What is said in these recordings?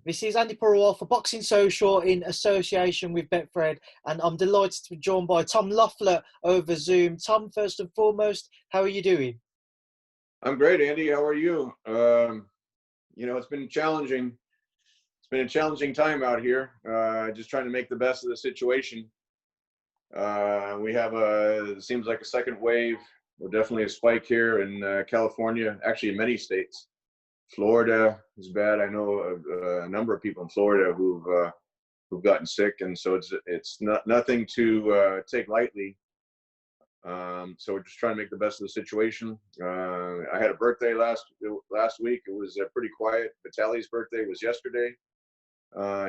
This is Andi Purewal for Boxing Social in association with Betfred, and I'm delighted to be joined by Tom Loeffler over Zoom. Tom, first and foremost, how are you doing? I'm great, Andy. How are you? It's been challenging. It's been a challenging time out here. Just trying to make the best of the situation. We have it seems like a second wave. Well, definitely a spike here in California, actually in many states. Florida is bad. I know a number of people in Florida who've gotten sick, and so it's nothing to take lightly. So we're just trying to make the best of the situation. I had a birthday last week. It was pretty quiet. Vitali's birthday was yesterday.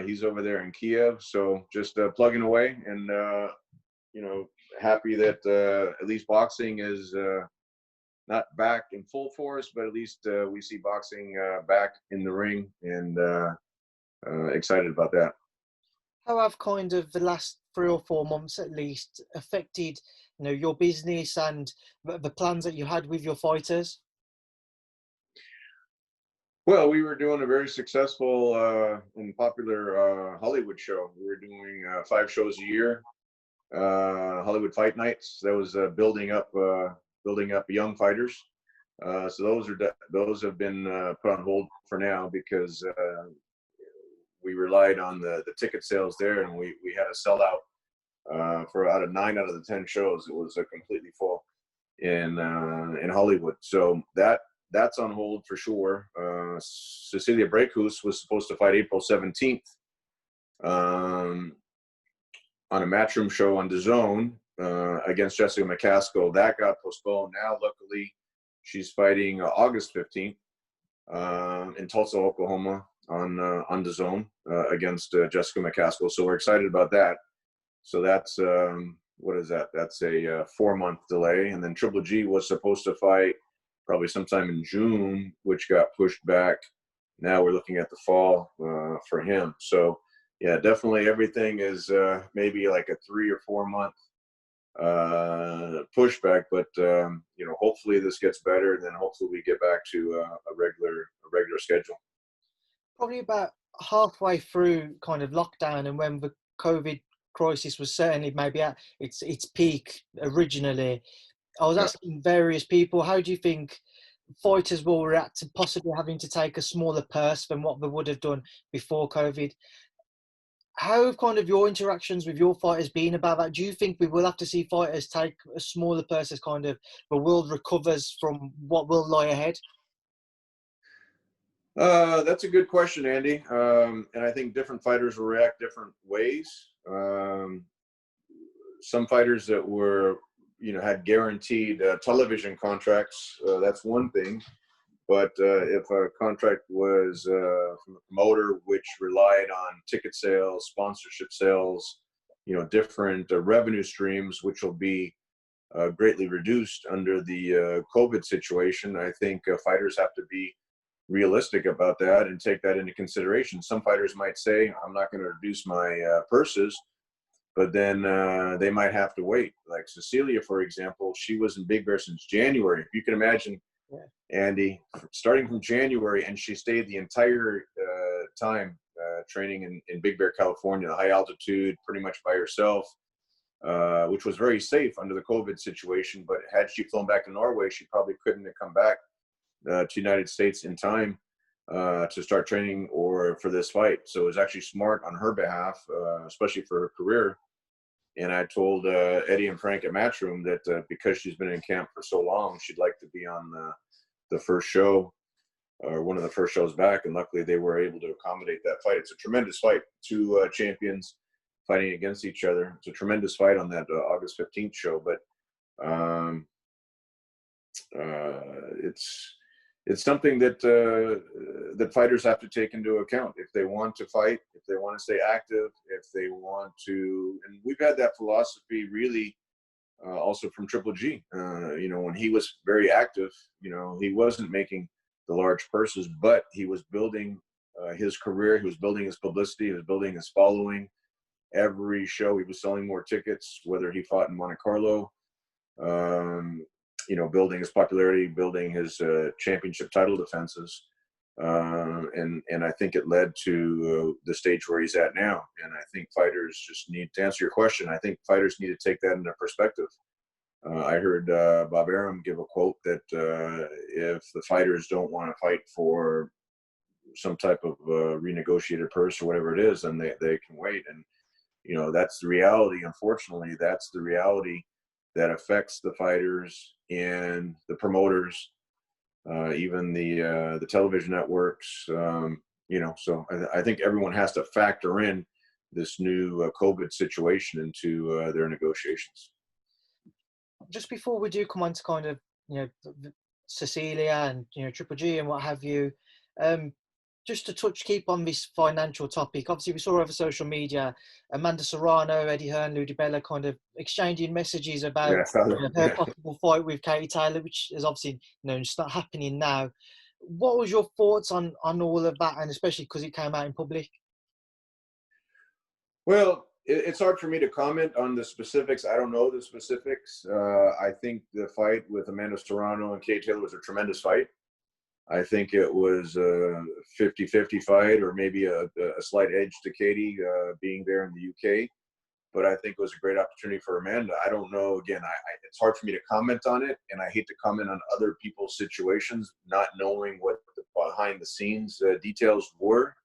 He's over there in Kiev, so just plugging away, and happy that at least boxing is not back in full force, but at least we see boxing back in the ring, and excited about that. How have kind of the last 3 or 4 months at least affected, your business and the plans that you had with your fighters? Well, we were doing a very successful and popular Hollywood show. We were doing 5 shows a year, Hollywood Fight Nights. That was building up young fighters. So those have been put on hold for now because we relied on the ticket sales there, and we had a sellout for out of 9 out of the 10 shows. It was completely full in Hollywood. So that's on hold for sure. Cecilia BRAEKHUS was supposed to fight April 17th on a Matchroom show on DAZN against Jessica McCaskill. That got postponed. Now, luckily, she's fighting August 15th in Tulsa, Oklahoma on DAZN against Jessica McCaskill. So we're excited about that. So that's what is that? That's a 4-month delay. And then Triple G was supposed to fight probably sometime in June, which got pushed back. Now we're looking at the fall for him. So yeah, definitely everything is maybe like a 3 or 4 month pushback, but hopefully this gets better, and then hopefully we get back to a regular schedule. Probably about halfway through kind of lockdown, and when the COVID crisis was certainly maybe at its peak originally, I was asking various people, how do you think fighters will react to possibly having to take a smaller purse than what they would have done before COVID? How have kind of your interactions with your fighters been about that? Do you think we will have to see fighters take a smaller purse as kind of the world recovers from what will lie ahead? That's a good question, Andy. And I think different fighters will react different ways. Some fighters that were, had guaranteed television contracts, that's one thing. But if a contract was from a promoter which relied on ticket sales, sponsorship sales, different revenue streams, which will be greatly reduced under the COVID situation, I think fighters have to be realistic about that and take that into consideration. Some fighters might say, I'm not going to reduce my purses, but then they might have to wait. Like Cecilia, for example, she was in Big Bear since January. If you can imagine, Andy, starting from January, and she stayed the entire time training in Big Bear, California, high altitude, pretty much by herself, which was very safe under the COVID situation. But had she flown back to Norway, she probably couldn't have come back to the United States in time to start training or for this fight. So it was actually smart on her behalf, especially for her career. And I told Eddie and Frank at Matchroom that because she's been in camp for so long, she'd like to be on the first show or one of the first shows back. And luckily they were able to accommodate that fight. It's a tremendous fight. 2 champions fighting against each other. It's a tremendous fight on that August 15th show. But it's something that that fighters have to take into account if they want to fight, if they want to stay active, if they want to. And we've had that philosophy really also from Triple G. When he was very active, he wasn't making the large purses, but he was building his career. He was building his publicity. He was building his following. Every show he was selling more tickets, whether he fought in Monte Carlo, building his popularity, building his championship title defenses. And I think it led to the stage where he's at now. And I think fighters just need to answer your question. I think fighters need to take that into perspective. I heard Bob Arum give a quote that if the fighters don't want to fight for some type of renegotiated purse or whatever it is, then they can wait. And, you know, that's the reality. Unfortunately, that's the reality that affects the fighters and the promoters, even the television networks. You know, so I think everyone has to factor in this new COVID situation into their negotiations. Just before we do come on to kind of, you know, Cecilia and, you know, Triple G and what have you, just to keep on this financial topic. Obviously, we saw over social media Amanda Serrano, Eddie Hearn, Ludi Bella kind of exchanging messages about her possible fight with Katie Taylor, which is obviously, you know, it's not happening now. What was your thoughts on all of that, and especially because it came out in public? Well, it's hard for me to comment on the specifics. I don't know the specifics. I think the fight with Amanda Serrano and Katie Taylor was a tremendous fight. I think it was a 50-50 fight, or maybe a slight edge to Katie being there in the UK. But I think it was a great opportunity for Amanda. I don't know. Again, it's hard for me to comment on it, and I hate to comment on other people's situations, not knowing what the behind-the-scenes details were.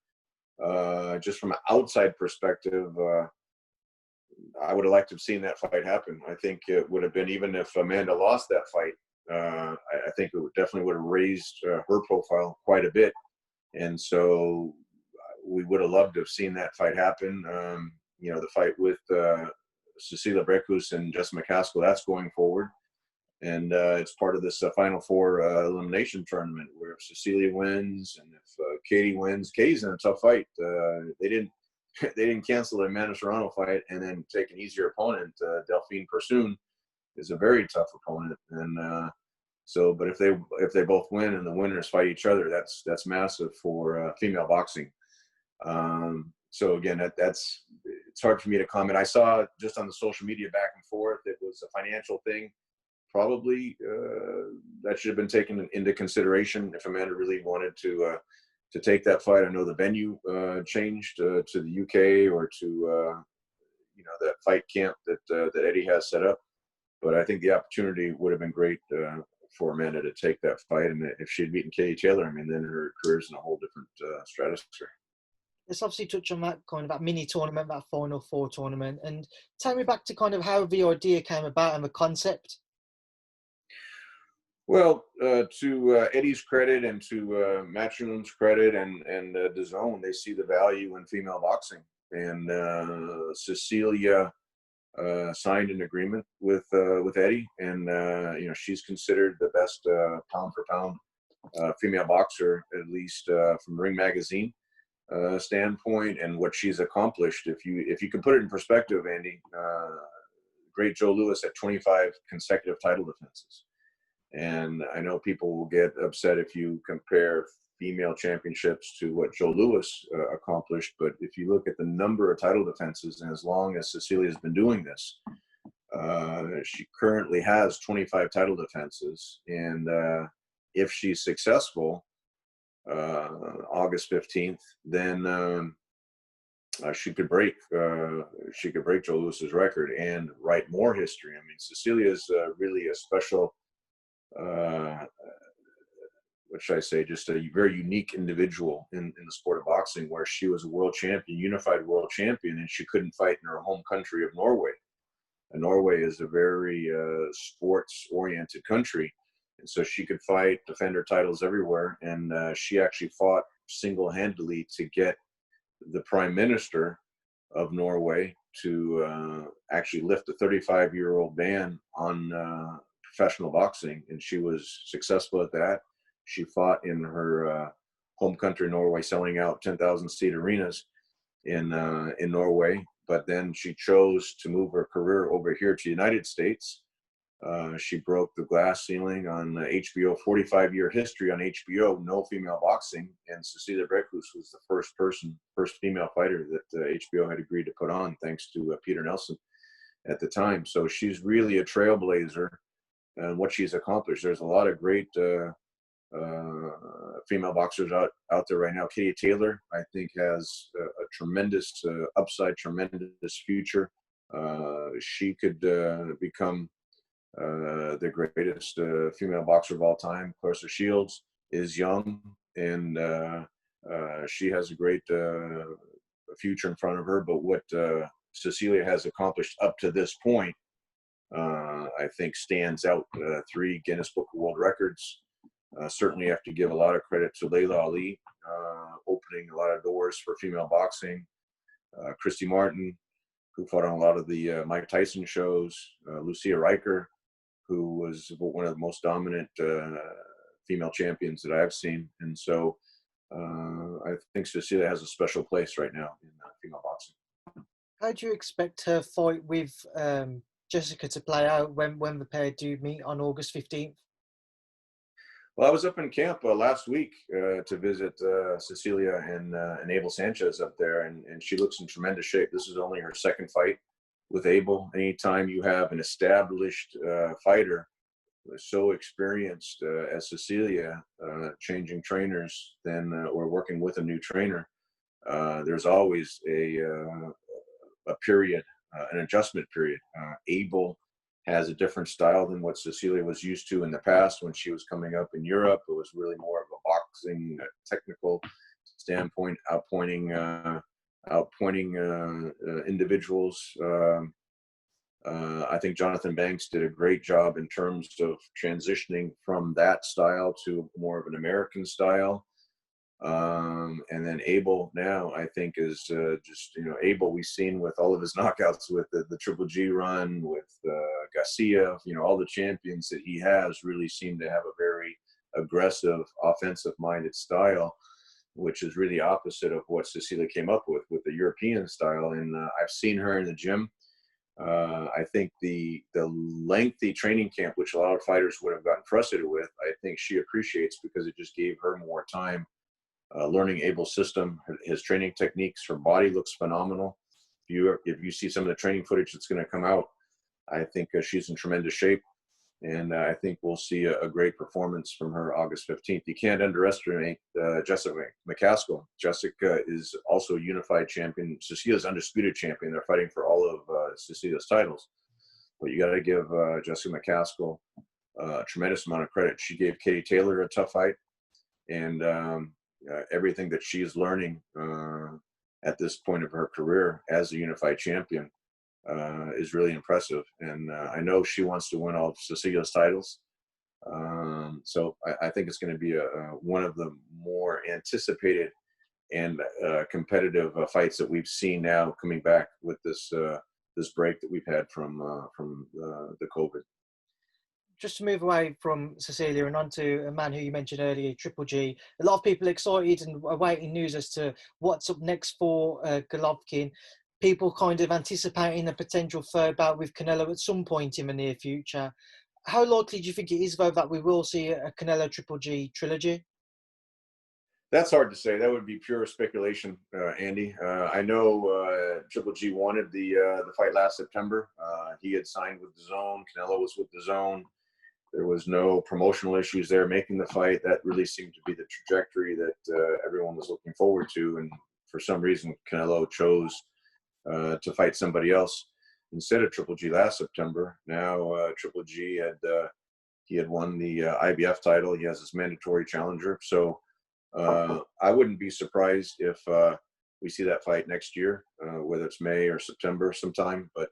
Just from an outside perspective, I would have liked to have seen that fight happen. I think it would have been, even if Amanda lost that fight, I think it definitely would have raised her profile quite a bit. And so we would have loved to have seen that fight happen. You know, the fight with Cecilia BRAEKHUS and BRAEKHUS-McCASKILL, that's going forward. And it's part of this Final Four elimination tournament, where if Cecilia wins and if Katie wins, Katie's in a tough fight. They didn't cancel the Amanda Serrano fight and then take an easier opponent. Delphine Persoon is a very tough opponent, and so. But if they both win and the winners fight each other, that's massive for female boxing. So again, it's hard for me to comment. I saw just on the social media back and forth, it was a financial thing. Probably that should have been taken into consideration if Amanda really wanted to take that fight. I know the venue changed to the UK or to you know, that fight camp that Eddie has set up. But I think the opportunity would have been great for Amanda to take that fight. And if she had beaten Katie Taylor, I mean, then her career's in a whole different stratosphere. Let's obviously touch on that kind of that mini tournament, that Final Four tournament, and take me back to kind of how the idea came about and the concept. Well, to Eddie's credit and to Matchroom's credit and DAZN, they see the value in female boxing. And Cecilia signed an agreement with Eddie, and you know, she's considered the best pound for pound female boxer, at least from Ring Magazine standpoint, and what she's accomplished. If you can put it in perspective, Andy, great Joe Louis had 25 consecutive title defenses. And I know people will get upset if you compare female championships to what Joe Louis accomplished, but if you look at the number of title defenses, and as long as Cecilia has been doing this, she currently has 25 title defenses. And if she's successful, August 15th, then she could break Joe Louis's record and write more history. I mean, Cecilia is really a special, what should I say, just a very unique individual in the sport of boxing, where she was a world champion, unified world champion, and she couldn't fight in her home country of Norway. And Norway is a very sports-oriented country, and so she could fight, defend her titles everywhere. And she actually fought single-handedly to get the prime minister of Norway to actually lift a 35-year-old ban on professional boxing, and she was successful at that. She fought in her home country, Norway, selling out 10,000-seat arenas in Norway. But then she chose to move her career over here to the United States. She broke the glass ceiling on HBO, 45-year history on HBO, no female boxing, and Cecilia BRAEKHUS was the first female fighter that HBO had agreed to put on, thanks to Peter Nelson at the time. So she's really a trailblazer. And what she's accomplished. There's a lot of great female boxers out there right now. Katie Taylor, I think, has a tremendous upside, tremendous future. She could become the greatest female boxer of all time. Clarissa Shields is young, and she has a great future in front of her. But what Cecilia has accomplished up to this point, I think, stands out. 3 Guinness Book of World Records. Certainly have to give a lot of credit to Layla Ali, opening a lot of doors for female boxing. Christy Martin, who fought on a lot of the Mike Tyson shows. Lucia Riker, who was one of the most dominant female champions that I've seen. And so I think Cecilia has a special place right now in female boxing. How do you expect her fight with Jessica to play out when the pair do meet on August 15th? Well, I was up in camp last week to visit Cecilia and Abel Sanchez up there, and she looks in tremendous shape. This is only her 2nd fight with Abel. Anytime you have an established fighter so experienced as Cecilia, changing trainers or working with a new trainer, there's always a period, an adjustment period. Abel has a different style than what Cecilia was used to in the past when she was coming up in Europe. It was really more of a boxing technical standpoint, outpointing individuals. I think Jonathan Banks did a great job in terms of transitioning from that style to more of an American style. And then Abel now, I think, is just, Abel we've seen with all of his knockouts with the Triple G run, with Garcia, all the champions that he has really seem to have a very aggressive, offensive-minded style, which is really opposite of what Cecilia came up with the European style. And I've seen her in the gym. I think the lengthy training camp, which a lot of fighters would have gotten frustrated with, I think she appreciates because it just gave her more time learning Abel's system, his training techniques. Her body looks phenomenal. If you see some of the training footage that's going to come out, I think she's in tremendous shape. And I think we'll see a great performance from her August 15th. You can't underestimate Jessica McCaskill. Jessica is also a unified champion. Cecilia's undisputed champion. They're fighting for all of Cecilia's titles. But you got to give Jessica McCaskill a tremendous amount of credit. She gave Katie Taylor a tough fight. And everything that she's learning at this point of her career as a unified champion is really impressive. And I know she wants to win all of Cecilia's titles. So I think it's going to be one of the more anticipated and competitive fights that we've seen now coming back with this break that we've had from the COVID. Just to move away from Cecilia and onto a man who you mentioned earlier, Triple G. A lot of people excited and awaiting news as to what's up next for Golovkin. People kind of anticipating a potential third bout with Canelo at some point in the near future. How likely do you think it is, though, that we will see a Canelo Triple G trilogy? That's hard to say. That would be pure speculation, Andy. I know Triple G wanted the fight last September. He had signed with DAZN. Canelo was with DAZN. There was no promotional issues there making the fight. That really seemed to be the trajectory that everyone was looking forward to. And for some reason, Canelo chose to fight somebody else instead of Triple G last September. Now Triple G had won the IBF title. He has his mandatory challenger. So I wouldn't be surprised if we see that fight next year, whether it's May or September sometime. But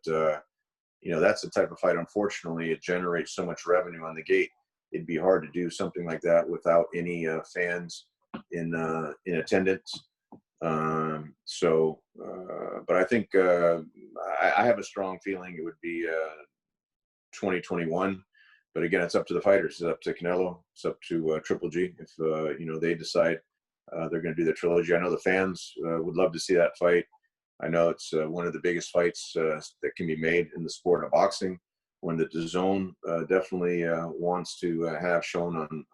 that's the type of fight. Unfortunately, it generates so much revenue on the gate. It'd be hard to do something like that without any fans in attendance. But I think I have a strong feeling it would be 2021. But again, it's up to the fighters. It's up to Canelo. It's up to Triple G. If they decide they're going to do the trilogy. I know the fans would love to see that fight. I know it's one of the biggest fights that can be made in the sport of boxing. One that DAZN definitely wants to have shown on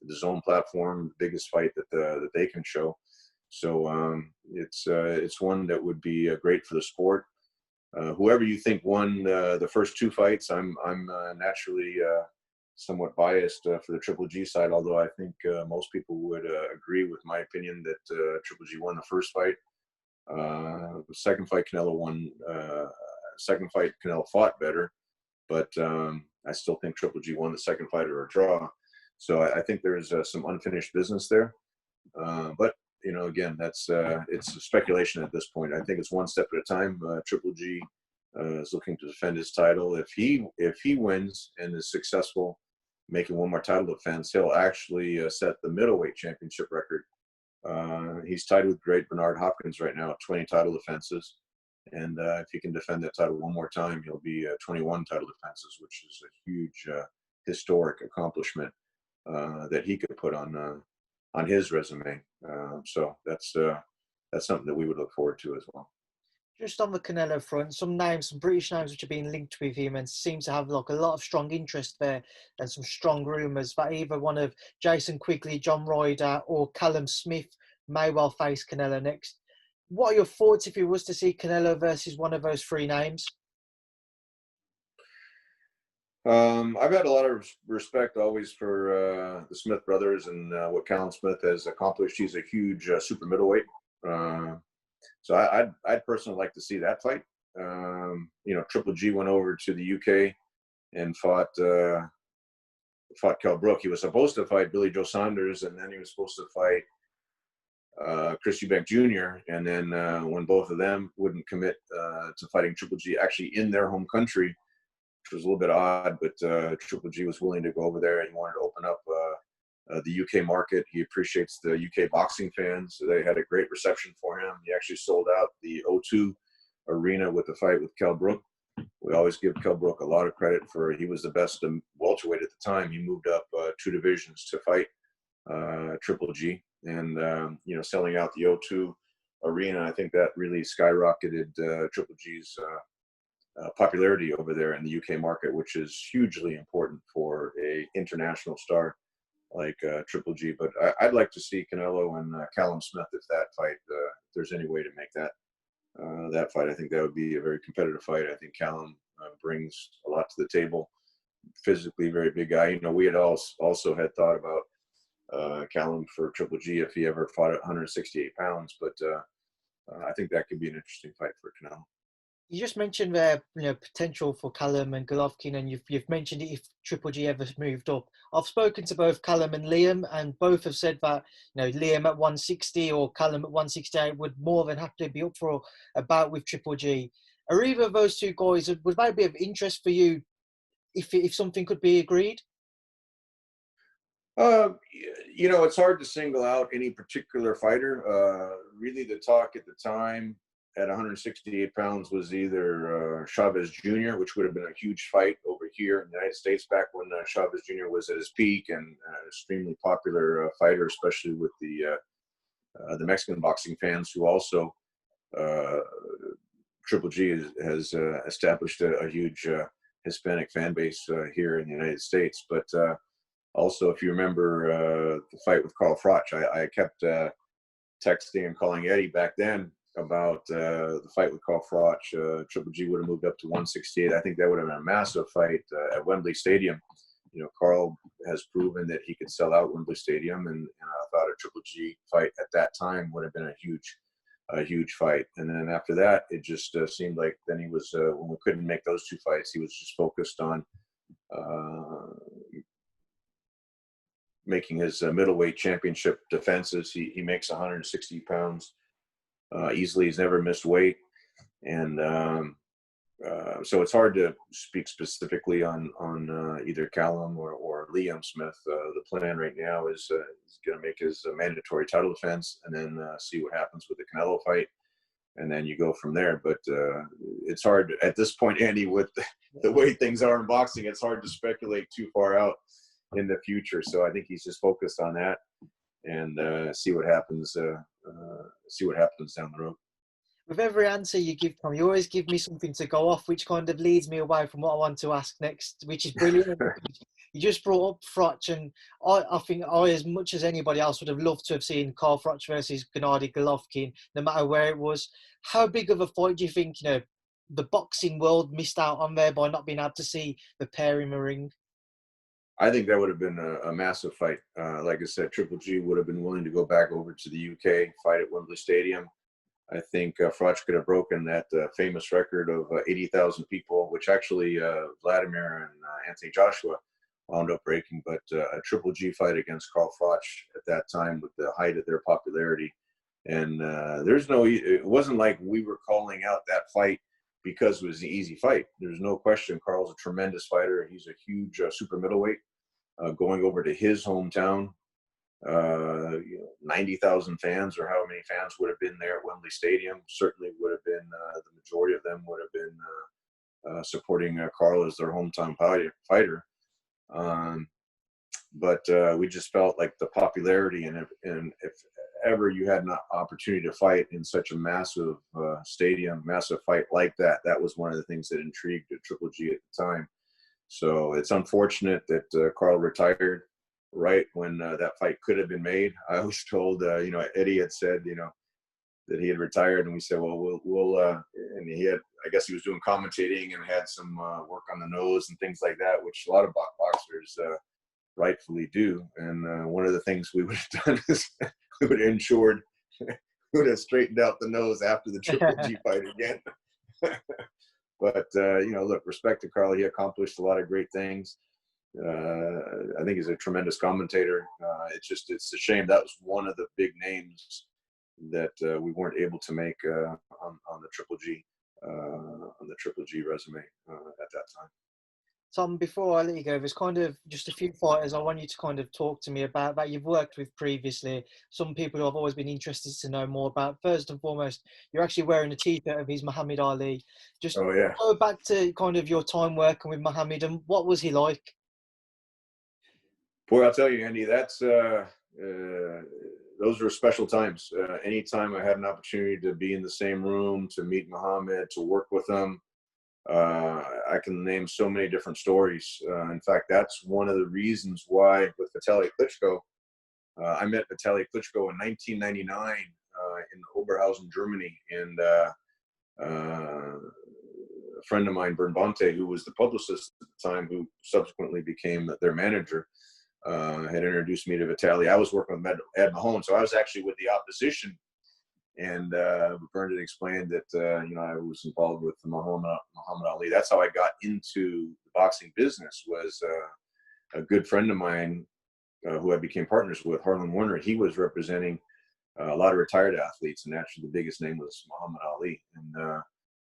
the DAZN platform, the biggest fight that they can show. So it's one that would be great for the sport. Whoever you think won the first two fights, I'm naturally somewhat biased for the Triple G side, although I think most people would agree with my opinion that Triple G won the first fight. The second fight, Canelo won. Second fight, Canelo fought better, but I still think Triple G won the second fight or a draw. So I think there's some unfinished business there. But again, that's it's speculation at this point. I think it's one step at a time. Triple G is looking to defend his title. If he wins and is successful, making one more title defense, he'll actually set the middleweight championship record. He's tied with great Bernard Hopkins right now at 20 title defenses. And if he can defend that title one more time, he'll be 21 title defenses, which is a huge historic accomplishment that he could put on his resume. So that's something that we would look forward to as well. Just on the Canelo front, some British names which have been linked with him and seem to have like a lot of strong interest there, and some strong rumours that either one of Jason Quigley, John Ryder or Callum Smith may well face Canelo next. What are your thoughts if you was to see Canelo versus one of those three names? I've had a lot of respect always for the Smith brothers and what Callum Smith has accomplished. He's a huge super middleweight. So I'd personally like to see that fight. Triple G went over to the UK and fought Kell Brook. He was supposed to fight Billy Joe Saunders, and then he was supposed to fight Chris Eubank Jr. And then when both of them wouldn't commit to fighting Triple G actually in their home country, which was a little bit odd, but Triple G was willing to go over there and he wanted to open up the UK market. He appreciates the UK boxing fans. So they had a great reception for him. He actually sold out the O2 arena with the fight with Kell Brook. We always give Kell Brook a lot of credit for he was the best welterweight at the time. He moved up 2 divisions to fight Triple G, and selling out the O2 arena, I think that really skyrocketed Triple G's popularity over there in the UK market, which is hugely important for a international star like Triple G. But I'd like to see Canelo and Callum Smith if there's any way to make that fight. I think that would be a very competitive fight. I think Callum brings a lot to the table. Physically very big guy. We had also had thought about Callum for Triple G if he ever fought at 168 pounds, but I think that could be an interesting fight for Canelo. You just mentioned potential for Callum and Golovkin, and you've mentioned it if Triple G ever moved up. I've spoken to both Callum and Liam, and both have said that Liam at 160 or Callum at 168 would more than happily be up for a bout with Triple G. Are either of those two guys, would that be of interest for you if something could be agreed? It's hard to single out any particular fighter. Really, the talk at the time at 168 pounds was either Chavez Jr., which would have been a huge fight over here in the United States back when Chavez Jr. was at his peak and an extremely popular fighter, especially with the Mexican boxing fans, who also Triple G has established a huge Hispanic fan base here in the United States. But also, if you remember the fight with Carl Froch, I kept texting and calling Eddie back then about the fight with Carl Froch. Triple G would have moved up to 168. I think that would have been a massive fight at Wembley Stadium. Carl has proven that he could sell out Wembley Stadium, and I thought a Triple G fight at that time would have been a huge fight. And then after that, it just seemed like then he was, when we couldn't make those two fights, he was just focused on making his middleweight championship defenses. He makes 160 pounds easily. He's never missed weight. And so it's hard to speak specifically on either Callum or Liam Smith. The plan right now is going to make his mandatory title defense and then see what happens with the Canelo fight. And then you go from there. But it's hard at this point, Andy, with the way things are in boxing, it's hard to speculate too far out in the future. So I think he's just focused on that and see what happens down the road. With every answer you give, Tom, you always give me something to go off, which kind of leads me away from what I want to ask next, which is brilliant. You just brought up Froch, and I think I, as much as anybody else, would have loved to have seen Carl Froch versus Gennady Golovkin, no matter where it was. How big of a fight do you think, the boxing world missed out on there by not being able to see the pair in the ring? I think that would have been a massive fight. Like I said, Triple G would have been willing to go back over to the UK, fight at Wembley Stadium. I think Froch could have broken that famous record of 80,000 people, which actually Vladimir and Anthony Joshua wound up breaking. But a Triple G fight against Carl Froch at that time, with the height of their popularity. And it wasn't like we were calling out that fight because it was an easy fight. There's no question. Carl's a tremendous fighter. He's a huge super middleweight. Going over to his hometown, 90,000 fans, or how many fans would have been there at Wembley Stadium, certainly would have been, the majority of them would have been supporting Carl as their hometown fighter. But we just felt like the popularity, and if ever you had an opportunity to fight in such a massive stadium, massive fight like that, that was one of the things that intrigued Triple G at the time. So it's unfortunate that Carl retired right when that fight could have been made. I was told, Eddie had said, that he had retired, and we said, well, we'll and he had, I guess he was doing commentating and had some work on the nose and things like that, which a lot of boxers rightfully do. And one of the things we would have done is we would have ensured, we would have straightened out the nose after the Triple G fight again. But, look, respect to Carl. He accomplished a lot of great things. I think he's a tremendous commentator. It's a shame that was one of the big names that we weren't able to make on the Triple G resume at that time. Tom, before I let you go, there's kind of just a few fighters I want you to kind of talk to me about that you've worked with previously. Some people who I've always been interested to know more about. First and foremost, you're actually wearing a t-shirt of his Muhammad Ali. Just go back to kind of your time working with Muhammad, and what was he like? Boy, I'll tell you, Andy, that's those were special times. Anytime I had an opportunity to be in the same room, to meet Muhammad, to work with him, I can name so many different stories. In fact, that's one of the reasons why with Vitali Klitschko, I met Vitali Klitschko in 1999 in Oberhausen, Germany. And a friend of mine, Brate, who was the publicist at the time, who subsequently became their manager, had introduced me to Vitali. I was working with Ed Mahone, so I was actually with the opposition. And Bernard explained that I was involved with Muhammad Ali. That's how I got into the boxing business. Was a good friend of mine who I became partners with, Harlan Warner. He was representing a lot of retired athletes, and actually the biggest name was Muhammad Ali. And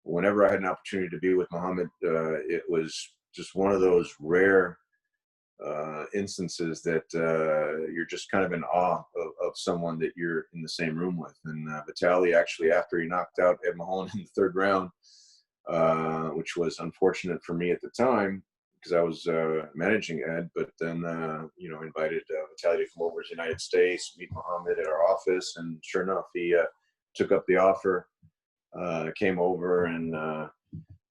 whenever I had an opportunity to be with Muhammad, it was just one of those rare instances that you're just kind of in awe of someone that you're in the same room with. And Vitali, actually, after he knocked out Ed Mahone in the third round, which was unfortunate for me at the time because I was managing Ed, but then invited Vitali to come over to the United States, meet Muhammad at our office, and sure enough, he took up the offer, came over, and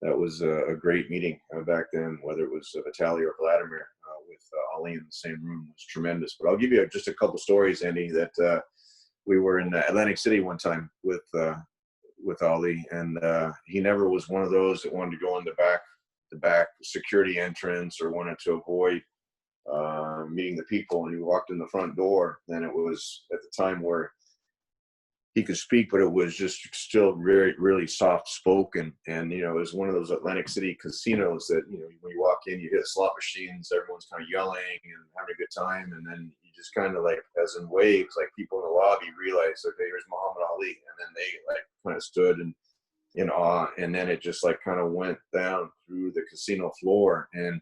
that was a great meeting back then. Whether it was Vitali or Vladimir, with Ali in the same room, was tremendous. But I'll give you just a couple stories, Andy. That we were in Atlantic City one time with Ali, and he never was one of those that wanted to go in the back security entrance or wanted to avoid meeting the people. And he walked in the front door. Then it was at the time where he could speak, but it was just still very, really soft spoken. And, it was one of those Atlantic City casinos that, when you walk in, you hit slot machines, everyone's kind of yelling and having a good time. And then you just kind of like, as in waves, like people in the lobby realize, okay, here's Muhammad Ali. And then they like kind of stood in awe. And then it just like kind of went down through the casino floor. And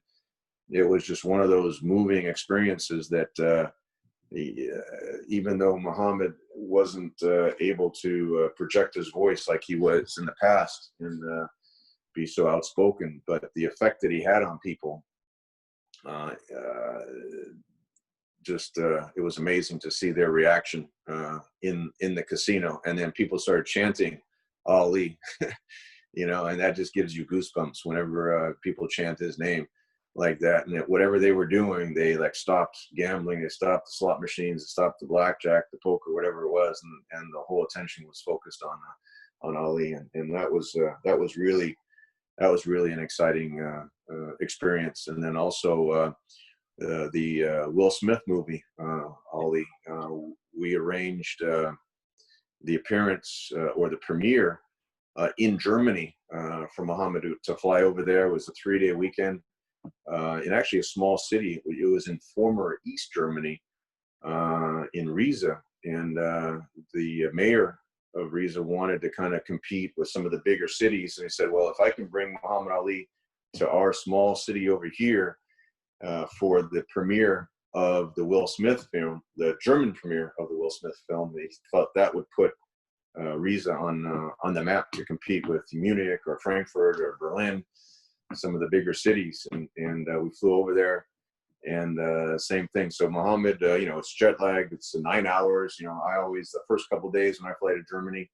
it was just one of those moving experiences that, even though Muhammad wasn't able to project his voice like he was in the past and be so outspoken, but the effect that he had on people, it was amazing to see their reaction in the casino. And then people started chanting Ali, and that just gives you goosebumps whenever people chant his name like that. And whatever they were doing, they like stopped gambling, they stopped the slot machines, they stopped the blackjack, the poker, whatever it was, and the whole attention was focused on Ali. And that was really an exciting experience. And then also the Will Smith movie, Ali. We arranged the appearance or the premiere in Germany for Muhammad to fly over there. It was a 3-day weekend in actually a small city. It was in former East Germany, in Riesa, and the mayor of Riesa wanted to kind of compete with some of the bigger cities, and he said, well, if I can bring Muhammad Ali to our small city over here for the premiere of the Will Smith film, the German premiere of the Will Smith film, they thought that would put Riesa on the map to compete with Munich or Frankfurt or Berlin, some of the bigger cities, and we flew over there, and same thing. So Muhammad, it's jet lag. It's 9 hours. I always, the first couple of days when I fly to Germany,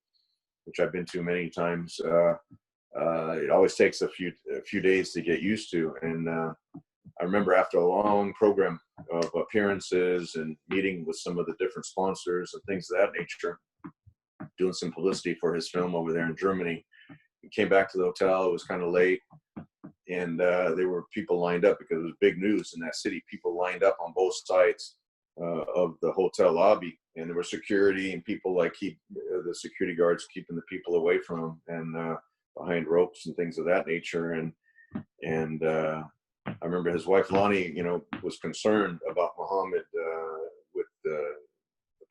which I've been to many times, it always takes a few days to get used to. And I remember after a long program of appearances and meeting with some of the different sponsors and things of that nature, doing some publicity for his film over there in Germany, he came back to the hotel. It was kind of late, and there were people lined up because it was big news in that city. People lined up on both sides of the hotel lobby, and there were security and people the security guards keeping the people away from him, and behind ropes and things of that nature. And I remember his wife Lonnie, was concerned about Muhammad with the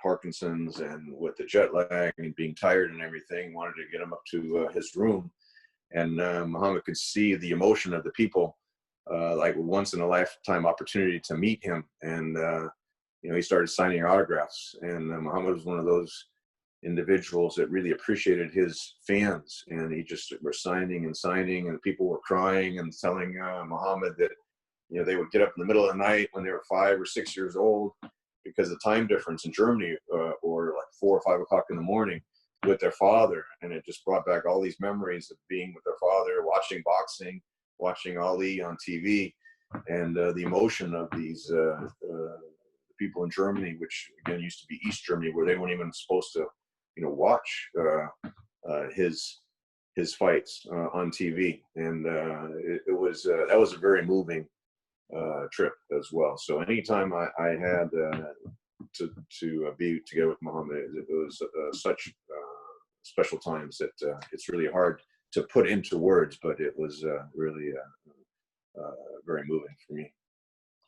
Parkinson's and with the jet lag and being tired and everything. Wanted to get him up to his room, and Muhammad could see the emotion of the people, like once in a lifetime opportunity to meet him. And he started signing autographs, and Muhammad was one of those individuals that really appreciated his fans, and he just were signing, and people were crying and telling Muhammad that they would get up in the middle of the night when they were 5 or 6 years old, because the time difference in Germany, or like 4 or 5 o'clock in the morning, with their father. And it just brought back all these memories of being with their father, watching boxing, watching Ali on TV, and the emotion of these people in Germany, which again used to be East Germany, where they weren't even supposed to watch his fights on TV. And that was a very moving trip as well. So anytime I had to be together with Muhammad, it was such special times that it's really hard to put into words, but it was really very moving for me.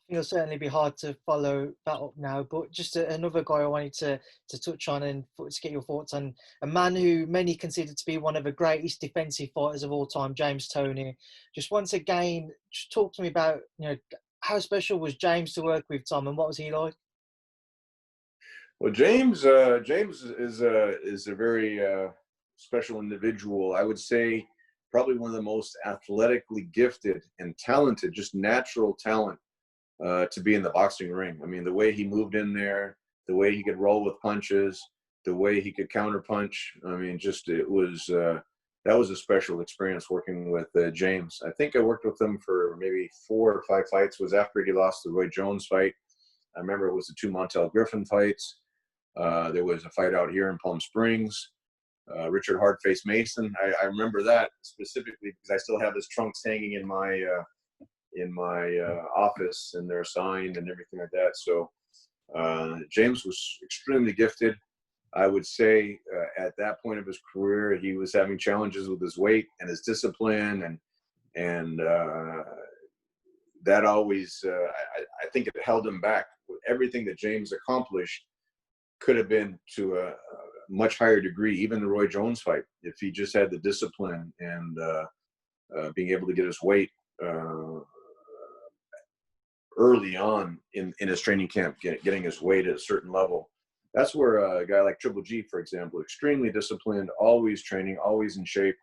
It'll certainly be hard to follow that up now, but just another guy I wanted to touch on and to get your thoughts on, a man who many consider to be one of the greatest defensive fighters of all time, James Toney. Just once again, just talk to me about, how special was James to work with, Tom, and what was he like? Well, James is a very special individual. I would say probably one of the most athletically gifted and talented, just natural talent to be in the boxing ring. I mean, the way he moved in there, the way he could roll with punches, the way he could counter punch. I mean, that was a special experience working with James. I think I worked with him for maybe 4 or 5 fights. It was after he lost the Roy Jones fight. I remember it was the 2 Montel Griffin fights. There was a fight out here in Palm Springs. Richard Hardface Mason. I remember that specifically because I still have his trunks hanging in my office, and they're signed and everything like that. So James was extremely gifted. I would say at that point of his career, he was having challenges with his weight and his discipline, and that always, I think it held him back. Everything that James accomplished could have been to a much higher degree, even the Roy Jones fight, if he just had the discipline and being able to get his weight early on in his training camp, getting his weight at a certain level. That's where a guy like Triple G, for example, extremely disciplined, always training, always in shape.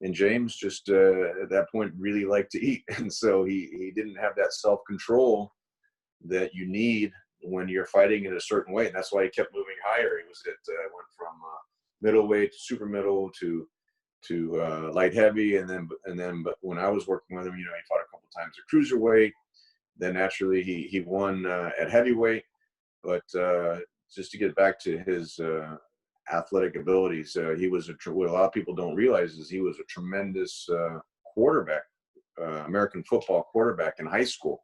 And James just at that point really liked to eat. And so he didn't have that self-control that you need when you're fighting in a certain weight. And that's why he kept moving higher. He went from middleweight to super middle to light heavy. And then but when I was working with him, he fought a couple times at cruiserweight. Then naturally he won at heavyweight. But just to get back to his athletic abilities, he was what a lot of people don't realize is he was a tremendous quarterback, American football quarterback in high school.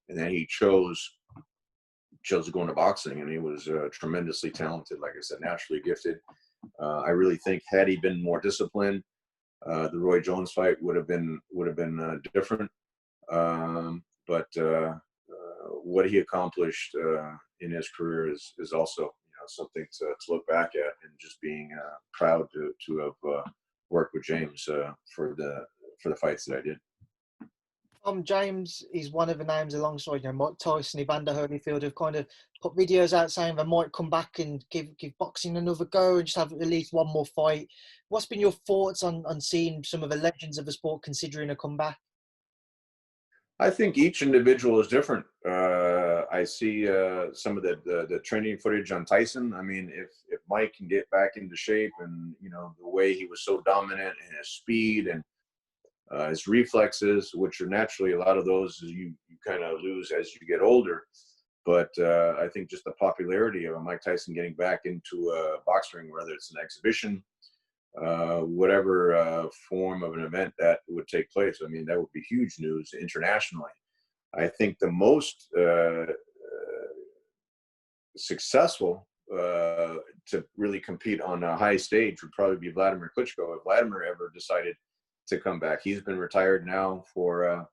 and then he chose to go into boxing, and he was tremendously talented. Like I said, naturally gifted. I really think had he been more disciplined, the Roy Jones fight would have been different. But what he accomplished in his career is also something to look back at, and just being proud to have worked with James for the fights that I did. James is one of the names alongside Mike Tyson, Evander Holyfield, have kind of put videos out saying they might come back and give boxing another go and just have at least one more fight. What's been your thoughts on seeing some of the legends of the sport considering a comeback? I think each individual is different. I see some of the training footage on Tyson. I mean, if Mike can get back into shape, and the way he was so dominant, and his speed and his reflexes, which are naturally, a lot of those you kind of lose as you get older. But I think just the popularity of Mike Tyson getting back into a box ring, whether it's an exhibition, whatever form of an event that would take place, I mean, that would be huge news internationally. I think the most successful to really compete on a high stage would probably be Vladimir Klitschko, if Vladimir ever decided to come back. He's been retired now for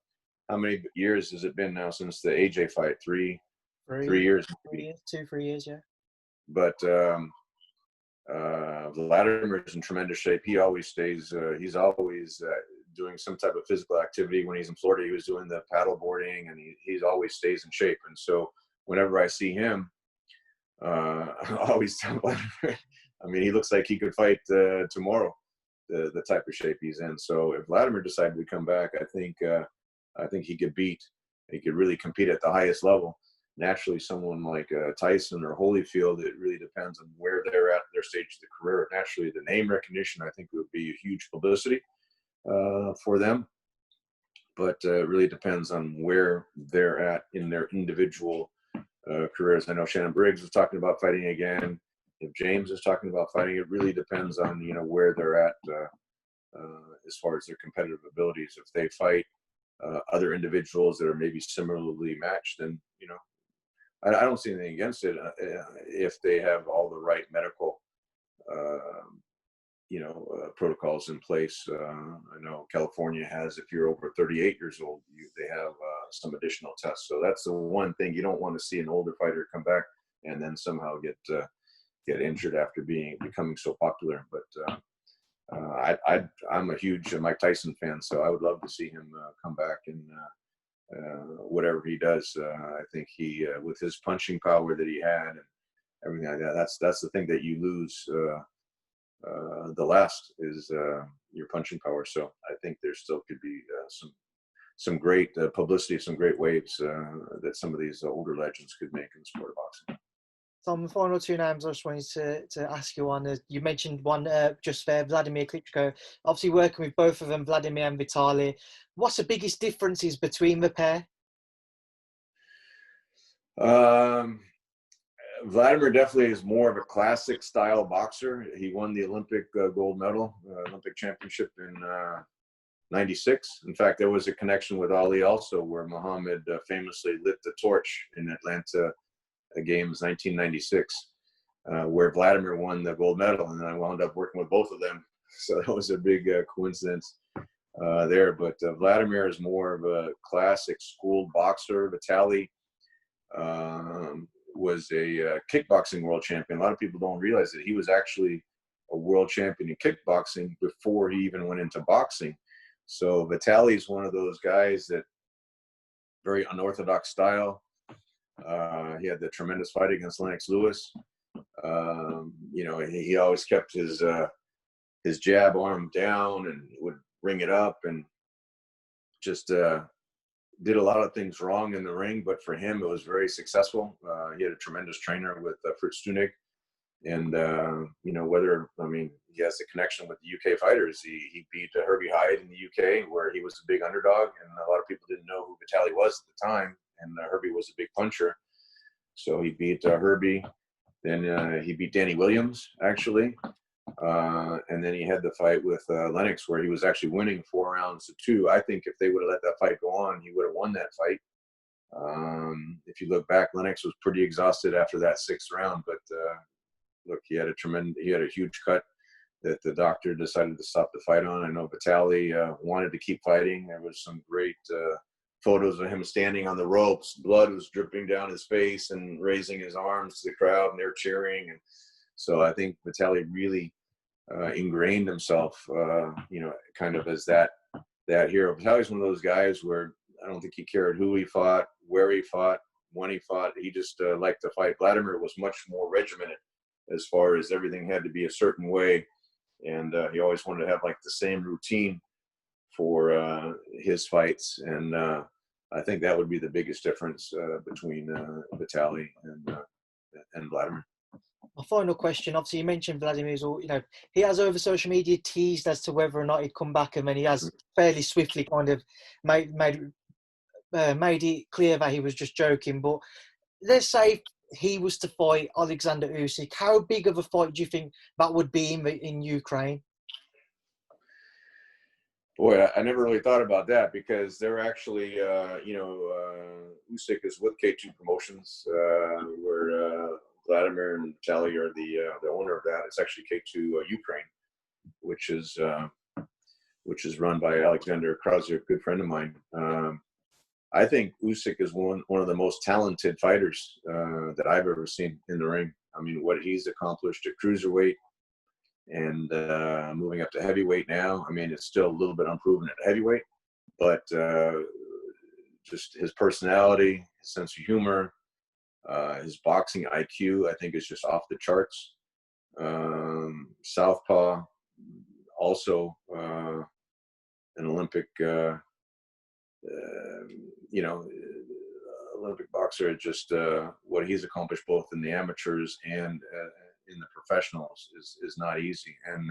how many years has it been now since the AJ fight? Three years. 3 years, yeah. But Vladimir's in tremendous shape. He always stays. He's always doing some type of physical activity. When he's in Florida, he was doing the paddle boarding, and he's always stays in shape. And so whenever I see him, I always tell Vladimir, I mean, he looks like he could fight tomorrow. The type of shape he's in. So if Vladimir decided to come back, I think he could really compete at the highest level. Naturally, someone like Tyson or Holyfield, it really depends on where they're at in their stage of the career. Naturally, the name recognition, I think, would be a huge publicity for them. But it really depends on where they're at in their individual careers. I know Shannon Briggs was talking about fighting again. If James is talking about fighting, it really depends on where they're at as far as their competitive abilities. If they fight other individuals that are maybe similarly matched, then I don't see anything against it if they have all the right medical protocols in place. I know California has, if you're over 38 years old, they have some additional tests. So that's the one thing you don't want to see: an older fighter come back and then somehow get injured after becoming so popular. But I'm a huge Mike Tyson fan, so I would love to see him come back and whatever he does. I think he, with his punching power that he had and everything like that, that's the thing that you lose the last is your punching power. So I think there still could be some great publicity, some great waves that some of these older legends could make in the sport of boxing. Tom, the final two names I just wanted to ask you on. You mentioned one just there, Vladimir Klitschko. Obviously working with both of them, Vladimir and Vitali. What's the biggest differences between the pair? Vladimir definitely is more of a classic style boxer. He won the Olympic gold medal, Olympic championship in '96. In fact, there was a connection with Ali also, where Muhammad famously lit the torch in Atlanta Games 1996, where Vladimir won the gold medal, and then I wound up working with both of them. So that was a big coincidence there. But Vladimir is more of a classic school boxer. Vitali was a kickboxing world champion. A lot of people don't realize that he was actually a world champion in kickboxing before he even went into boxing. So Vitali is one of those guys that very unorthodox style. He had the tremendous fight against Lennox Lewis. He always kept his jab arm down and would bring it up, and just did a lot of things wrong in the ring. But for him, it was very successful. He had a tremendous trainer with Froch, and he has a connection with the UK fighters. He beat Herbie Hyde in the UK, where he was a big underdog, and a lot of people didn't know who Vitali was at the time. And Herbie was a big puncher, so he beat Herbie. Then he beat Danny Williams, actually, and then he had the fight with Lennox, where he was actually winning 4 rounds to 2. I think if they would have let that fight go on, he would have won that fight. If you look back, Lennox was pretty exhausted after that 6th round, but look, he had a huge cut that the doctor decided to stop the fight on. I know Vitali wanted to keep fighting. There was some great photos of him standing on the ropes. Blood was dripping down his face and raising his arms to the crowd, and they're cheering. And so I think Vitali really ingrained himself, kind of as that hero. Vitali's one of those guys where I don't think he cared who he fought, where he fought, when he fought. He just liked to fight. Vladimir was much more regimented as far as everything had to be a certain way. And he always wanted to have like the same routine for his fights. And I think that would be the biggest difference between Vitali and Vladimir. My final question, obviously you mentioned Vladimir's, he has over social media teased as to whether or not he'd come back, and then he has fairly swiftly kind of made it clear that he was just joking. But let's say he was to fight Alexander Usyk, how big of a fight do you think that would be in Ukraine? Boy, I never really thought about that, because they're actually, Usyk is with K2 Promotions, where Vladimir and Vitali are the owner of that. It's actually K2 Ukraine, which is run by Alexander Krauser, a good friend of mine. I think Usyk is one of the most talented fighters that I've ever seen in the ring. I mean, what he's accomplished at cruiserweight and moving up to heavyweight now. I mean, it's still a little bit unproven at heavyweight, but just his personality, his sense of humor, his boxing IQ, I think, is just off the charts. Southpaw, also an Olympic, Olympic boxer. Just what he's accomplished both in the amateurs and in the professionals is not easy. And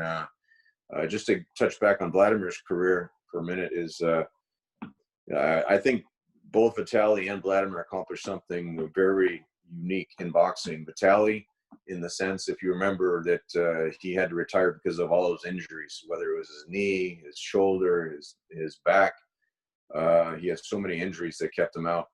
just to touch back on Vladimir's career for a minute is I think both Vitali and Vladimir accomplished something very unique in boxing. Vitali, in the sense, if you remember, that he had to retire because of all those injuries, whether it was his knee, his shoulder, his back. He had so many injuries that kept him out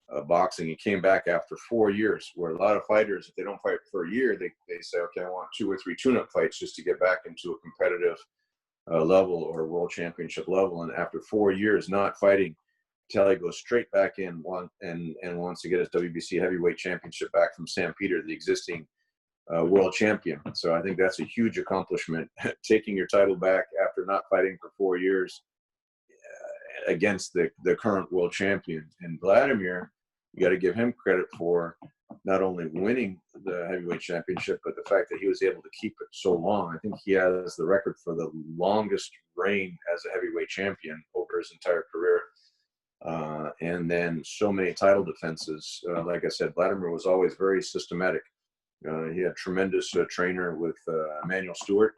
of boxing. He came back after 4 years, where a lot of fighters, if they don't fight for a year, they say, okay, I want 2 or 3 tune-up fights just to get back into a competitive level or world championship level. And after 4 years not fighting, Vitali goes straight back in and wants to get his WBC heavyweight championship back from Sam Peter, the existing world champion. So I think that's a huge accomplishment, taking your title back after not fighting for 4 years against the current world champion. And Vladimir, you got to give him credit for not only winning the heavyweight championship, but the fact that he was able to keep it so long. I think he has the record for the longest reign as a heavyweight champion over his entire career. And then so many title defenses. Like I said, Vladimir was always very systematic. He had a tremendous trainer with Emmanuel Stewart,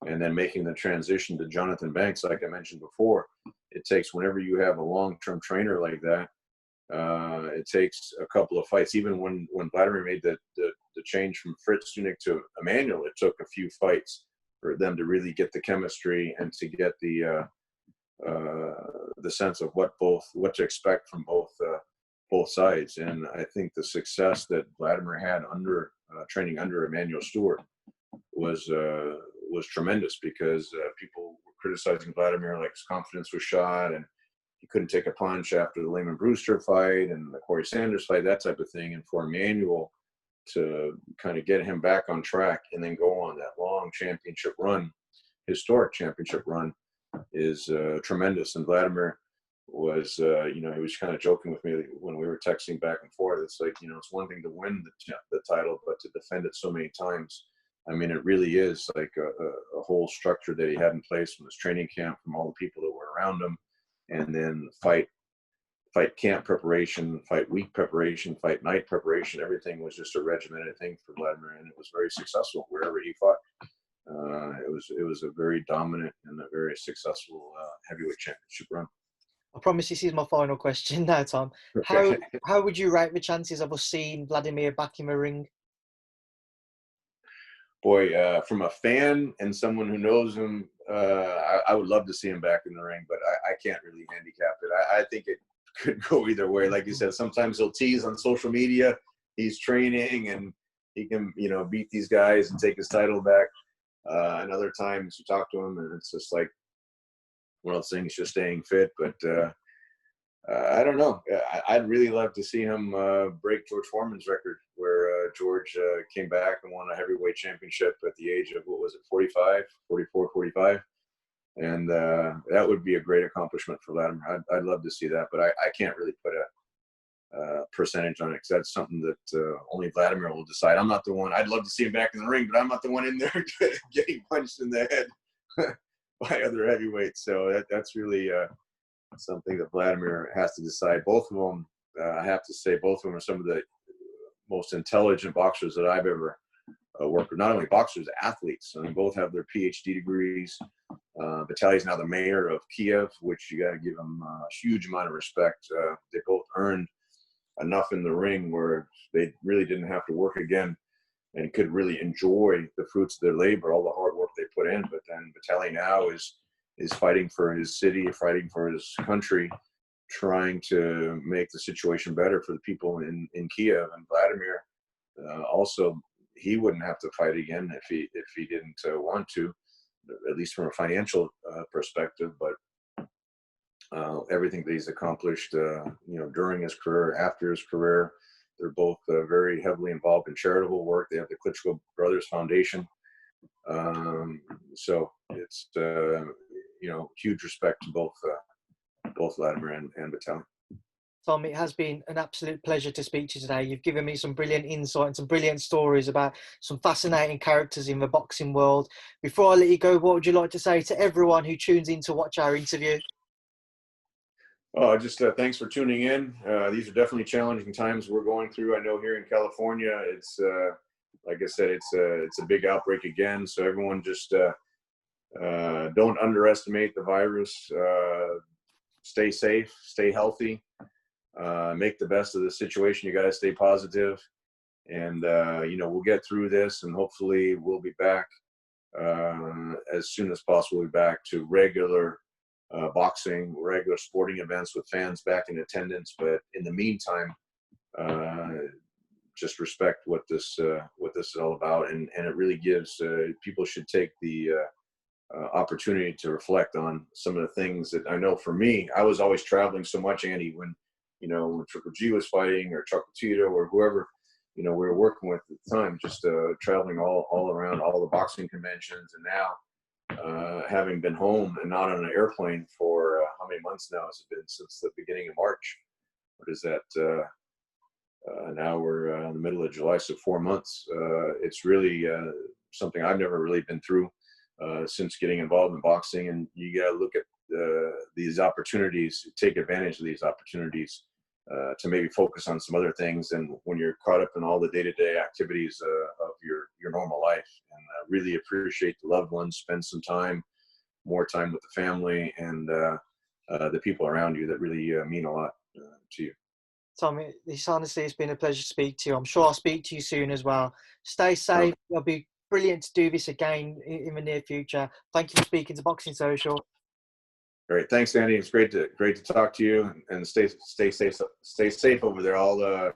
and then making the transition to Jonathan Banks, like I mentioned before. It takes, whenever you have a long-term trainer like that, it takes a couple of fights. Even when Vladimir made the change from Fritz Tunick to Emmanuel, it took a few fights for them to really get the chemistry and to get the sense of what to expect from both sides. And I think the success that Vladimir had under training under Emmanuel Stewart was tremendous, because people were criticizing Vladimir, like his confidence was shot and he couldn't take a punch after the Lehman Brewster fight and the Corey Sanders fight, that type of thing. And for Emmanuel to kind of get him back on track and then go on that long championship run, historic championship run, is tremendous. And Vladimir was, he was kind of joking with me when we were texting back and forth. It's like, it's one thing to win the title, but to defend it so many times, I mean, it really is like a whole structure that he had in place from his training camp, from all the people that were around him, and then fight camp preparation, fight week preparation, fight night preparation. Everything was just a regimented thing for Vladimir, and it was very successful wherever he fought. It was a very dominant and a very successful heavyweight championship run. I promise this is my final question now, Tom. How would you rate the chances of us seeing Vladimir back in the ring? Boy, from a fan and someone who knows him, I would love to see him back in the ring, but I can't really handicap it. I think it could go either way. Like you said, sometimes he'll tease on social media. He's training and he can, you know, beat these guys and take his title back. And other times you talk to him and it's just like one of those things, just staying fit. But I don't know. I'd really love to see him break George Foreman's record, where George came back and won a heavyweight championship at the age of, what was it, 45, 44, 45. And that would be a great accomplishment for Vladimir. I'd love to see that, but I can't really put a percentage on it, because that's something that only Vladimir will decide. I'm not the one. I'd love to see him back in the ring, but I'm not the one in there getting punched in the head by other heavyweights. So that's really something that Vladimir has to decide. Both of them, I have to say, both of them are some of the most intelligent boxers that I've ever worked with. Not only boxers, athletes. I mean, both have their PhD degrees. Vitali is now the mayor of Kiev, which you got to give him a huge amount of respect. They both earned enough in the ring where they really didn't have to work again and could really enjoy the fruits of their labor, all the hard work they put in. But then Vitali now is fighting for his city, fighting for his country, trying to make the situation better for the people in Kiev. And Vladimir also, he wouldn't have to fight again if he didn't want to, at least from a financial perspective. But everything that he's accomplished, you know, during his career, after his career, they're both very heavily involved in charitable work. They have the Klitschko Brothers Foundation. So it's, you know, huge respect to both Vladimir and Vitali. Tom, it has been an absolute pleasure to speak to you today. You've given me some brilliant insight and some brilliant stories about some fascinating characters in the boxing world. Before I let you go, what would you like to say to everyone who tunes in to watch our interview? Oh, just thanks for tuning in. These are definitely challenging times we're going through. I know here in California, it's like I said, it's a big outbreak again. So everyone just don't underestimate the virus. Stay safe, stay healthy, make the best of the situation. You got to stay positive, and you know, we'll get through this, and hopefully we'll be back as soon as possible. We'll be back to regular boxing, regular sporting events with fans back in attendance. But in the meantime, just respect what this is all about, and it really gives people should take the opportunity to reflect on some of the things that I know. For me, I was always traveling so much, Andy, when Triple G was fighting, or Chocolatito, or whoever, you know, we were working with at the time, just traveling all around all the boxing conventions. And now having been home and not on an airplane for how many months now has it been? Since the beginning of March. What is that? Now we're in the middle of July, so 4 months. It's really something I've never really been through since getting involved in boxing. And you got to look at these opportunities, take advantage of these opportunities to maybe focus on some other things. And when you're caught up in all the day-to-day activities of your normal life, and really appreciate the loved ones, spend some more time with the family and the people around you that really mean a lot to you. Tommy, this honestly has been a pleasure to speak to you. I'm sure I'll speak to you soon as well. Stay safe. It'll be brilliant to do this again in the near future. Thank you for speaking to Boxing Social. Great, thanks, Andy. It's great to talk to you, and stay safe over there. All